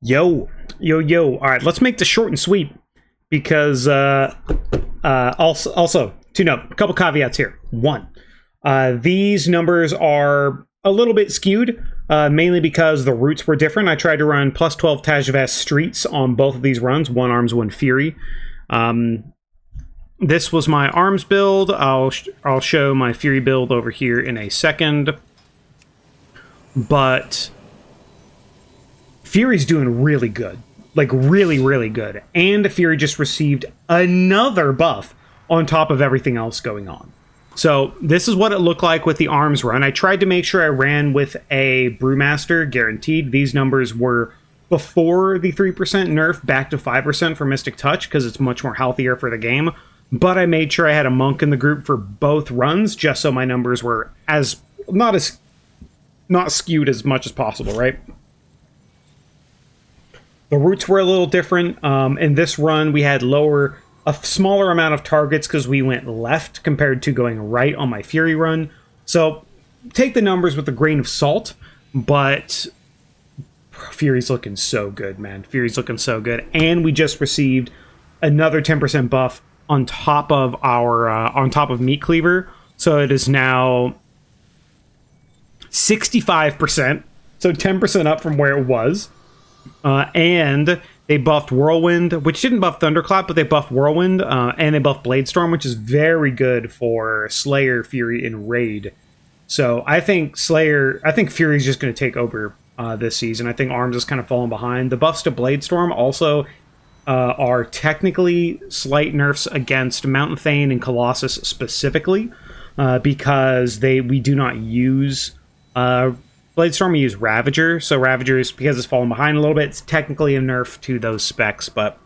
Yo. All right, let's make this short and sweet because also to note, a couple caveats here. One, these numbers are a little bit skewed, mainly because the routes were different. I tried to run plus 12 Tajivas Streets on both of these runs, one Arms, one Fury. This was my Arms build. I'll show my Fury build over here in a second. But Fury's doing really good. Like, really, really good. And Fury just received another buff on top of everything else going on. So this is what it looked like with the Arms run. I tried to make sure I ran with a Brewmaster guaranteed. These numbers were before the 3% nerf back to 5% for Mystic Touch because it's much more healthier for the game. But I made sure I had a Monk in the group for both runs just so my numbers were not skewed as much as possible, right? The routes were a little different. In this run, we had a smaller amount of targets because we went left compared to going right on my Fury run. So take the numbers with a grain of salt, but Fury's looking so good, man. Fury's looking so good. And we just received another 10% buff on top of Meat Cleaver. So it is now 65%. So 10% up from where it was. And they buffed Whirlwind, which didn't buff Thunderclap, but they buffed Whirlwind, and they buffed Bladestorm, which is very good for Slayer, Fury, and Raid. So I think Fury's just going to take over this season. I think Arms is kind of falling behind. The buffs to Bladestorm also are technically slight nerfs against Mountain Thane and Colossus specifically, because we do not use Bladestorm, we use Ravager, so Ravager is, because it's fallen behind a little bit, it's technically a nerf to those specs, but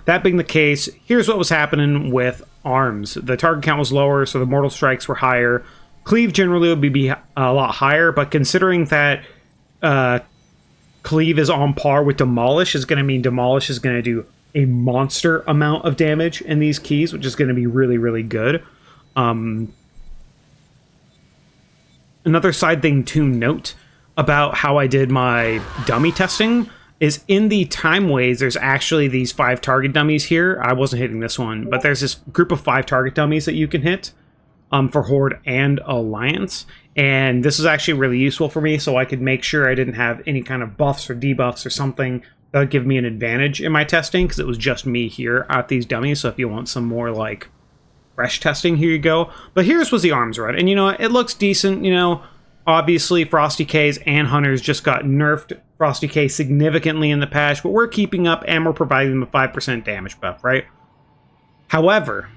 that being the case, here's what was happening with Arms. The target count was lower, so the Mortal Strikes were higher. Cleave generally would be a lot higher, but considering that Cleave is on par with Demolish, is going to mean Demolish is going to do a monster amount of damage in these keys, which is going to be really, really good. Another side thing to note about how I did my dummy testing is in the time ways, there's actually these 5 target dummies here. I wasn't hitting this one, but there's this group of 5 target dummies that you can hit for Horde and Alliance. And this is actually really useful for me, so I could make sure I didn't have any kind of buffs or debuffs or something that would give me an advantage in my testing, because it was just me here at these dummies. So if you want some more like fresh testing, here you go. But here's was the Arms run, and you know, it looks decent. You know, obviously Frosty K's and Hunters just got nerfed Frosty K significantly in the patch, but we're keeping up and we're providing them a 5% damage buff, right? However,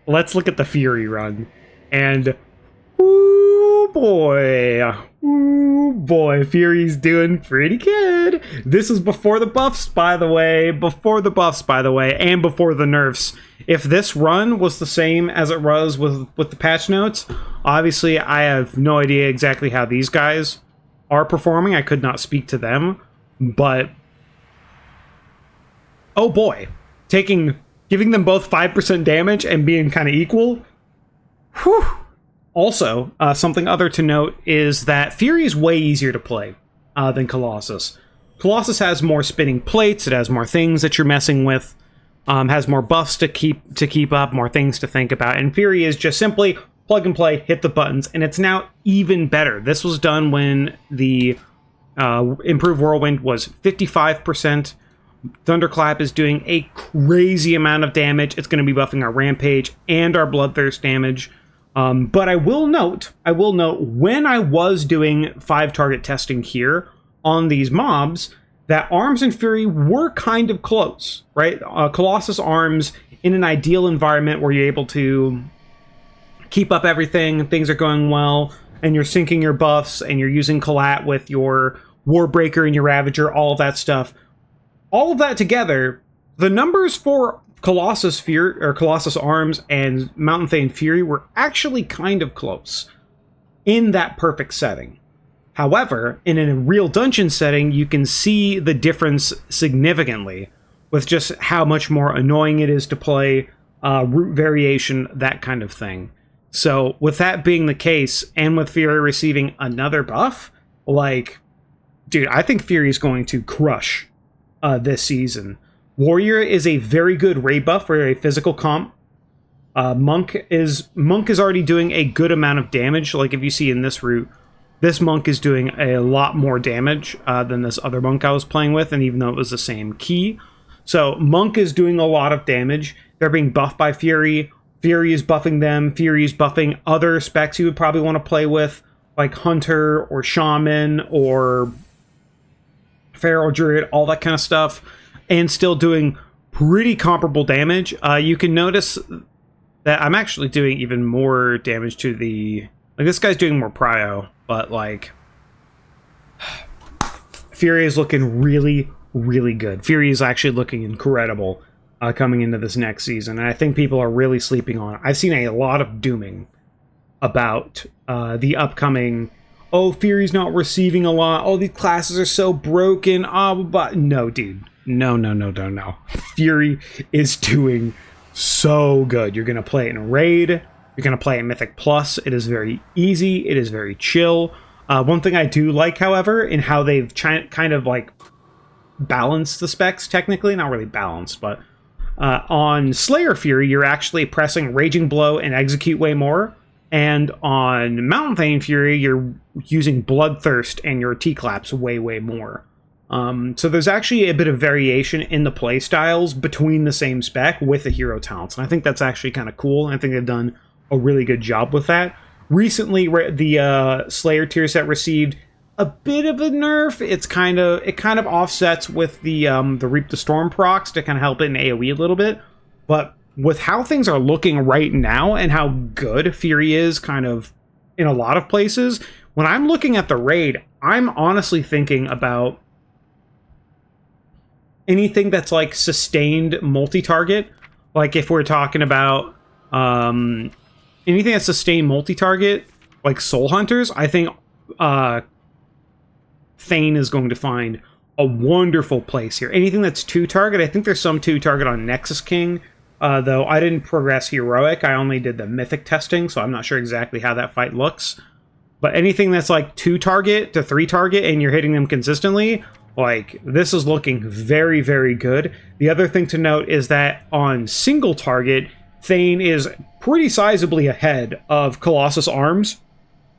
let's look at the Fury run, and ooh boy, Fury's doing pretty good. This is before the buffs, by the way, and before the nerfs. If this run was the same as it was with the patch notes, obviously I have no idea exactly how these guys are performing. I could not speak to them, but oh boy, giving them both 5% damage and being kind of equal. Whew. Also, something other to note is that Fury is way easier to play than Colossus. Colossus has more spinning plates, it has more things that you're messing with, has more buffs to keep up, more things to think about, and Fury is just simply plug and play, hit the buttons, and it's now even better. This was done when the improved Whirlwind was 55%. Thunderclap is doing a crazy amount of damage. It's going to be buffing our Rampage and our Bloodthirst damage. But I will note, when I was doing 5 target testing here on these mobs, that Arms and Fury were kind of close, right? Colossus Arms, in an ideal environment where you're able to keep up everything, things are going well, and you're syncing your buffs, and you're using Collat with your Warbreaker and your Ravager, all of that stuff. All of that together, the numbers for Colossus Arms and Mountain Thane Fury were actually kind of close in that perfect setting. However, in a real dungeon setting, you can see the difference significantly with just how much more annoying it is to play, route variation, that kind of thing. So with that being the case, and with Fury receiving another buff, like, dude, I think Fury is going to crush this season. Warrior is a very good raid buff for a physical comp. Monk is already doing a good amount of damage. Like if you see in this route, this monk is doing a lot more damage than this other monk I was playing with, and even though it was the same key. So monk is doing a lot of damage. They're being buffed by Fury. Fury is buffing them. Fury is buffing other specs you would probably want to play with, like Hunter or Shaman or Feral Druid, all that kind of stuff, and still doing pretty comparable damage. You can notice that I'm actually doing even more damage to the... Like, this guy's doing more prio, but, like... Fury is looking really, really good. Fury is actually looking incredible coming into this next season, and I think people are really sleeping on it. I've seen a lot of dooming about the upcoming... Oh, Fury's not receiving a lot. Oh, these classes are so broken. But no, dude. No. Fury is doing so good. You're going to play it in Raid. You're going to play it in Mythic Plus. It is very easy. It is very chill. One thing I do like, however, in how they've kind of like balanced the specs, technically. Not really balanced, but on Slayer Fury, you're actually pressing Raging Blow and Execute way more. And on Mountain Thane Fury, you're using Bloodthirst and your T-Claps way more. So there's actually a bit of variation in the play styles between the same spec with the hero talents. And I think that's actually kind of cool. I think they've done a really good job with that. Recently, the Slayer tier set received a bit of a nerf. It kind of offsets with the Reap the Storm procs to kind of help it in AoE a little bit. But with how things are looking right now and how good Fury is kind of in a lot of places, when I'm looking at the raid, I'm honestly thinking about anything that's like sustained multi-target. Like if we're talking about anything that's sustained multi-target, like Soul Hunters, I think Thane is going to find a wonderful place here. Anything that's 2-target, I think there's some 2-target on Nexus King. Though I didn't progress Heroic, I only did the Mythic testing, so I'm not sure exactly how that fight looks. But anything that's like 2-target to 3-target and you're hitting them consistently, like, this is looking very, very good. The other thing to note is that on single target, Thane is pretty sizably ahead of Colossus Arms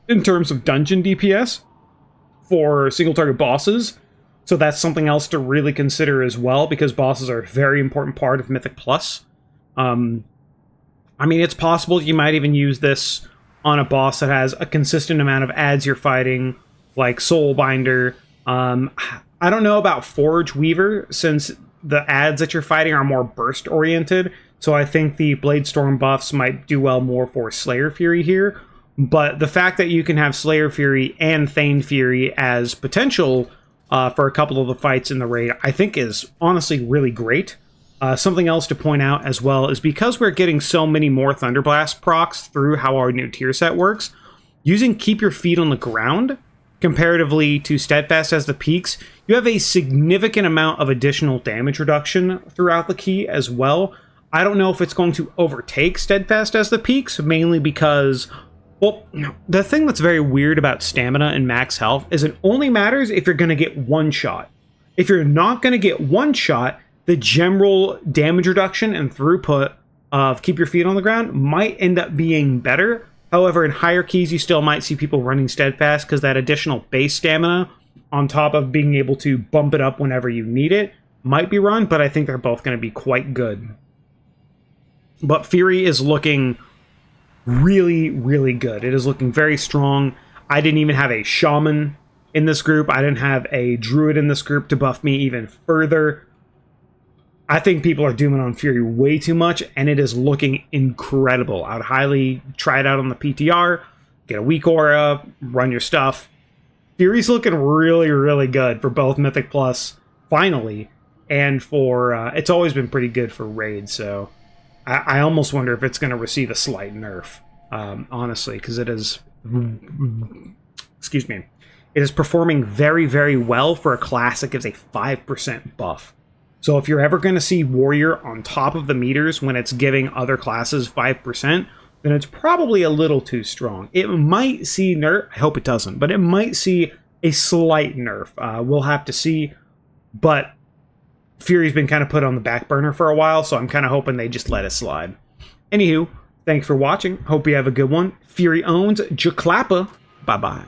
in terms of dungeon DPS for single target bosses. So that's something else to really consider as well, because bosses are a very important part of Mythic Plus. I mean, it's possible you might even use this on a boss that has a consistent amount of adds you're fighting, like Soulbinder. I don't know about Forge Weaver, since the adds that you're fighting are more burst-oriented, so I think the Blade Storm buffs might do well more for Slayer Fury here. But the fact that you can have Slayer Fury and Thane Fury as potential for a couple of the fights in the raid, I think is honestly really great. Something else to point out as well is because we're getting so many more Thunderblast procs through how our new tier set works, using Keep Your Feet on the Ground comparatively to Steadfast as the peaks, you have a significant amount of additional damage reduction throughout the key as well. I don't know if it's going to overtake Steadfast as the peaks, mainly because, well, the thing that's very weird about stamina and max health is it only matters if you're going to get one shot. If you're not going to get one shot, the general damage reduction and throughput of Keep Your Feet on the Ground might end up being better. However, in higher keys, you still might see people running Steadfast because that additional base stamina, on top of being able to bump it up whenever you need it, might be run, but I think they're both going to be quite good. But Fury is looking really, really good. It is looking very strong. I didn't even have a Shaman in this group. I didn't have a Druid in this group to buff me even further. I think people are dooming on Fury way too much, and it is looking incredible. I would highly try it out on the PTR, get a weak aura, run your stuff. Fury's looking really, really good for both Mythic Plus, finally, and for... it's always been pretty good for Raid, so I almost wonder if it's going to receive a slight nerf, honestly, because it is... Excuse me. It is performing very, very well for a class that gives a 5% buff. So if you're ever going to see Warrior on top of the meters when it's giving other classes 5%, then it's probably a little too strong. It might see nerf, I hope it doesn't, but it might see a slight nerf. We'll have to see, but Fury's been kind of put on the back burner for a while, so I'm kind of hoping they just let it slide. Anywho, thanks for watching. Hope you have a good one. Fury owns Jaclappa. Bye-bye.